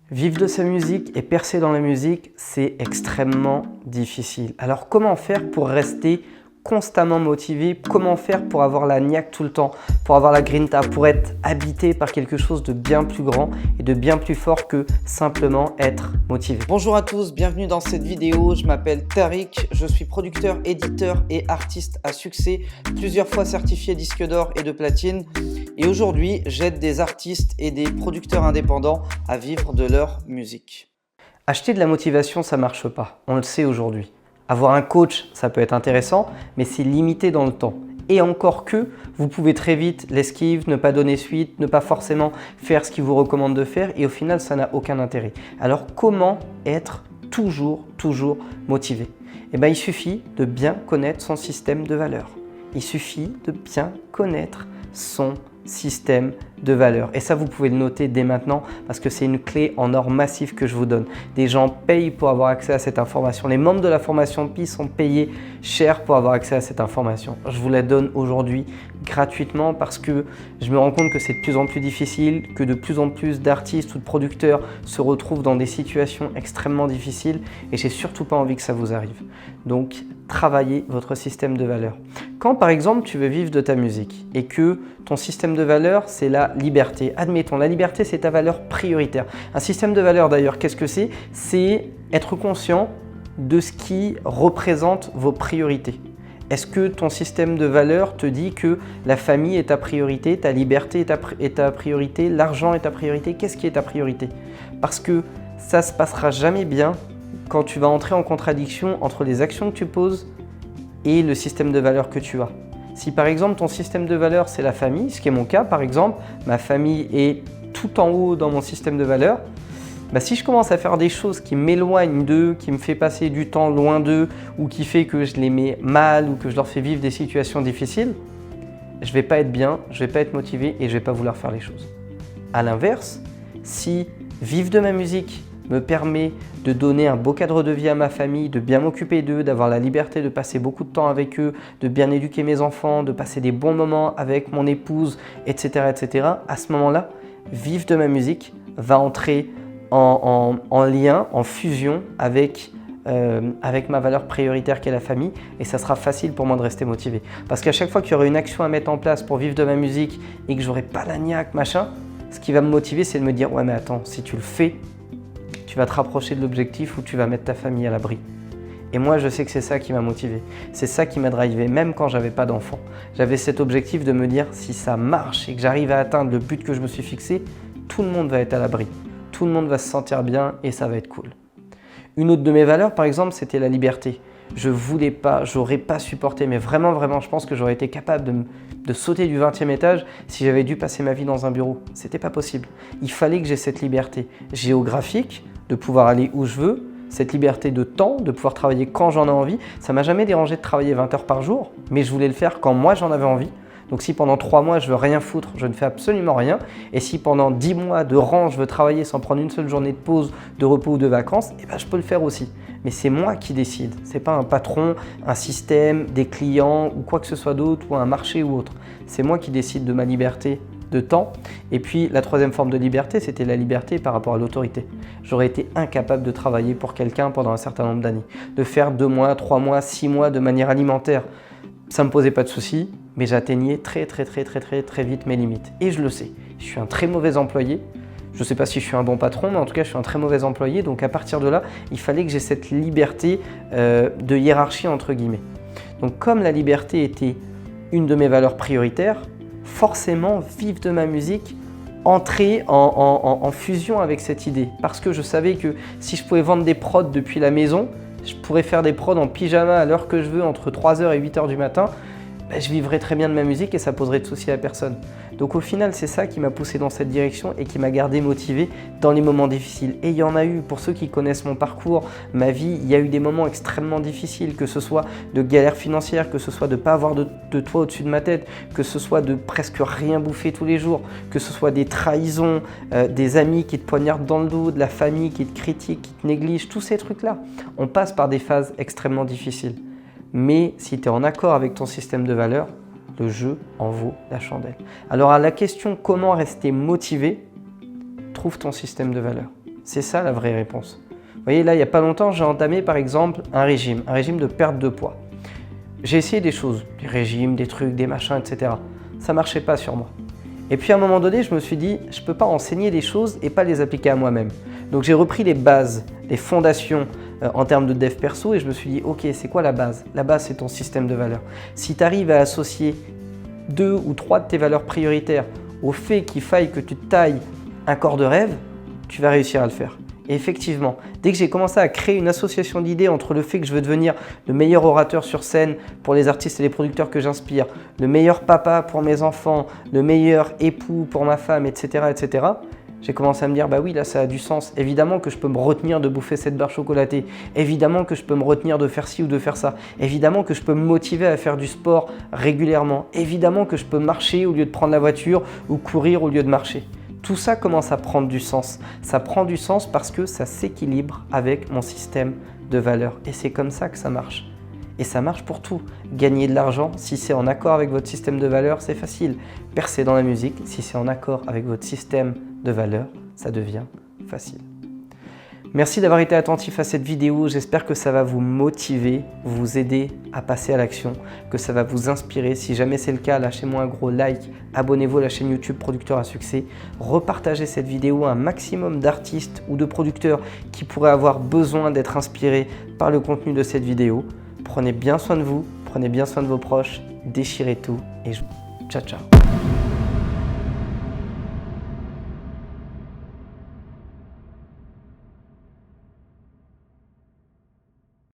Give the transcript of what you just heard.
Vivre de sa musique et percer dans la musique, c'est extrêmement difficile. Alors comment faire pour rester constamment motivé? Comment faire pour avoir la niaque tout le temps, pour avoir la grinta, pour être habité par quelque chose de bien plus grand et de bien plus fort que simplement être motivé? Bonjour à tous, bienvenue dans cette vidéo. Je m'appelle Tariq, je suis producteur, éditeur et artiste à succès, plusieurs fois certifié disque d'or et de platine. Et aujourd'hui, j'aide des artistes et des producteurs indépendants à vivre de leur musique. Acheter de la motivation, ça ne marche pas, on le sait aujourd'hui. Avoir un coach, ça peut être intéressant, mais c'est limité dans le temps. Et encore que, vous pouvez très vite l'esquive, ne pas donner suite, ne pas forcément faire ce qu'il vous recommande de faire et au final, ça n'a aucun intérêt. Alors comment être toujours motivé? Eh bien, il suffit de bien connaître son système de valeurs. Il suffit de bien connaître son système de valeurs. Et ça, vous pouvez le noter dès maintenant parce que c'est une clé en or massif que je vous donne. Des gens payent pour avoir accès à cette information. Les membres de la formation PI sont payés cher pour avoir accès à cette information. Je vous la donne aujourd'hui gratuitement parce que je me rends compte que c'est de plus en plus difficile, que de plus en plus d'artistes ou de producteurs se retrouvent dans des situations extrêmement difficiles et j'ai surtout pas envie que ça vous arrive. Donc, travaillez votre système de valeurs. Quand par exemple tu veux vivre de ta musique et que ton système de valeurs c'est la liberté, admettons la liberté c'est ta valeur prioritaire. Un système de valeurs d'ailleurs qu'est-ce que c'est? C'est être conscient de ce qui représente vos priorités. Est-ce que ton système de valeurs te dit que la famille est ta priorité, ta liberté est ta priorité, l'argent est ta priorité? Qu'est-ce qui est ta priorité? Parce que ça ne se passera jamais bien quand tu vas entrer en contradiction entre les actions que tu poses et le système de valeurs que tu as. Si par exemple ton système de valeurs c'est la famille, ce qui est mon cas par exemple, ma famille est tout en haut dans mon système de valeurs, si je commence à faire des choses qui m'éloignent d'eux, qui me fait passer du temps loin d'eux ou qui fait que je les mets mal ou que je leur fais vivre des situations difficiles, je ne vais pas être bien, je ne vais pas être motivé et je ne vais pas vouloir faire les choses. A l'inverse, si vivre de ma musique me permet de donner un beau cadre de vie à ma famille, de bien m'occuper d'eux, d'avoir la liberté de passer beaucoup de temps avec eux, de bien éduquer mes enfants, de passer des bons moments avec mon épouse, etc. À ce moment-là, vivre de ma musique va entrer en lien, en fusion avec ma valeur prioritaire qui est la famille et ça sera facile pour moi de rester motivé. Parce qu'à chaque fois qu'il y aura une action à mettre en place pour vivre de ma musique et que j'aurai pas la niaque, machin, ce qui va me motiver, c'est de me dire « Ouais mais attends, si tu le fais, tu vas te rapprocher de l'objectif où tu vas mettre ta famille à l'abri. » Et moi, je sais que c'est ça qui m'a motivé. C'est ça qui m'a drivé, même quand j'avais pas d'enfant. J'avais cet objectif de me dire, si ça marche et que j'arrive à atteindre le but que je me suis fixé, tout le monde va être à l'abri. Tout le monde va se sentir bien et ça va être cool. Une autre de mes valeurs, par exemple, c'était la liberté. Je voulais pas, j'aurais pas supporté, mais vraiment, je pense que j'aurais été capable de sauter du 20e étage si j'avais dû passer ma vie dans un bureau. C'était pas possible. Il fallait que j'ai cette liberté géographique, de pouvoir aller où je veux, cette liberté de temps, de pouvoir travailler quand j'en ai envie. Ça m'a jamais dérangé de travailler 20 heures par jour, mais je voulais le faire quand moi j'en avais envie. Donc si pendant 3 mois je veux rien foutre, je ne fais absolument rien. Et si pendant 10 mois de rang je veux travailler sans prendre une seule journée de pause, de repos ou de vacances, je peux le faire aussi. Mais c'est moi qui décide. C'est pas un patron, un système, des clients ou quoi que ce soit d'autre ou un marché ou autre. C'est moi qui décide de ma liberté de temps. Et puis la troisième forme de liberté, c'était la liberté par rapport à l'autorité. J'aurais été incapable de travailler pour quelqu'un pendant un certain nombre d'années, de faire 2 mois, 3 mois, 6 mois de manière alimentaire. Ça ne me posait pas de soucis, mais j'atteignais très vite mes limites. Et je le sais, je suis un très mauvais employé. Je ne sais pas si je suis un bon patron, mais en tout cas, je suis un très mauvais employé. Donc à partir de là, il fallait que j'ai cette liberté de hiérarchie entre guillemets. Donc comme la liberté était une de mes valeurs prioritaires, forcément, vivre de ma musique, entrer en fusion avec cette idée. Parce que je savais que si je pouvais vendre des prods depuis la maison, je pourrais faire des prods en pyjama à l'heure que je veux, entre 3h et 8h du matin, je vivrais très bien de ma musique et ça poserait de soucis à personne. Donc au final, c'est ça qui m'a poussé dans cette direction et qui m'a gardé motivé dans les moments difficiles. Et il y en a eu, pour ceux qui connaissent mon parcours, ma vie, il y a eu des moments extrêmement difficiles, que ce soit de galères financières, que ce soit de ne pas avoir de toit au-dessus de ma tête, que ce soit de presque rien bouffer tous les jours, que ce soit des trahisons, des amis qui te poignardent dans le dos, de la famille qui te critique, qui te néglige, tous ces trucs-là. On passe par des phases extrêmement difficiles. Mais si tu es en accord avec ton système de valeurs, le jeu en vaut la chandelle. Alors à la question comment rester motivé, trouve ton système de valeurs. C'est ça la vraie réponse. Vous voyez, là, il n'y a pas longtemps, j'ai entamé par exemple un régime de perte de poids. J'ai essayé des choses, des régimes, des trucs, des machins, etc. Ça ne marchait pas sur moi. Et puis à un moment donné, je me suis dit, je ne peux pas enseigner des choses et pas les appliquer à moi-même. Donc j'ai repris les bases, les fondations en termes de dev perso et je me suis dit, ok, c'est quoi la base? La base, c'est ton système de valeurs. Si tu arrives à associer 2 ou 3 de tes valeurs prioritaires au fait qu'il faille que tu tailles un corps de rêve, tu vas réussir à le faire. Et effectivement, dès que j'ai commencé à créer une association d'idées entre le fait que je veux devenir le meilleur orateur sur scène pour les artistes et les producteurs que j'inspire, le meilleur papa pour mes enfants, le meilleur époux pour ma femme, etc., etc., j'ai commencé à me dire, bah oui, là, ça a du sens. Évidemment que je peux me retenir de bouffer cette barre chocolatée. Évidemment que je peux me retenir de faire ci ou de faire ça. Évidemment que je peux me motiver à faire du sport régulièrement. Évidemment que je peux marcher au lieu de prendre la voiture ou courir au lieu de marcher. Tout ça commence à prendre du sens. Ça prend du sens parce que ça s'équilibre avec mon système de valeurs. Et c'est comme ça que ça marche. Et ça marche pour tout. Gagner de l'argent, si c'est en accord avec votre système de valeurs, c'est facile. Percer dans la musique, si c'est en accord avec votre système de valeurs, ça devient facile. Merci d'avoir été attentif à cette vidéo. J'espère que ça va vous motiver, vous aider à passer à l'action, que ça va vous inspirer. Si jamais c'est le cas, lâchez-moi un gros like, abonnez-vous à la chaîne YouTube Producteur à Succès, repartagez cette vidéo à un maximum d'artistes ou de producteurs qui pourraient avoir besoin d'être inspirés par le contenu de cette vidéo. Prenez bien soin de vous, prenez bien soin de vos proches, déchirez tout et ciao ciao.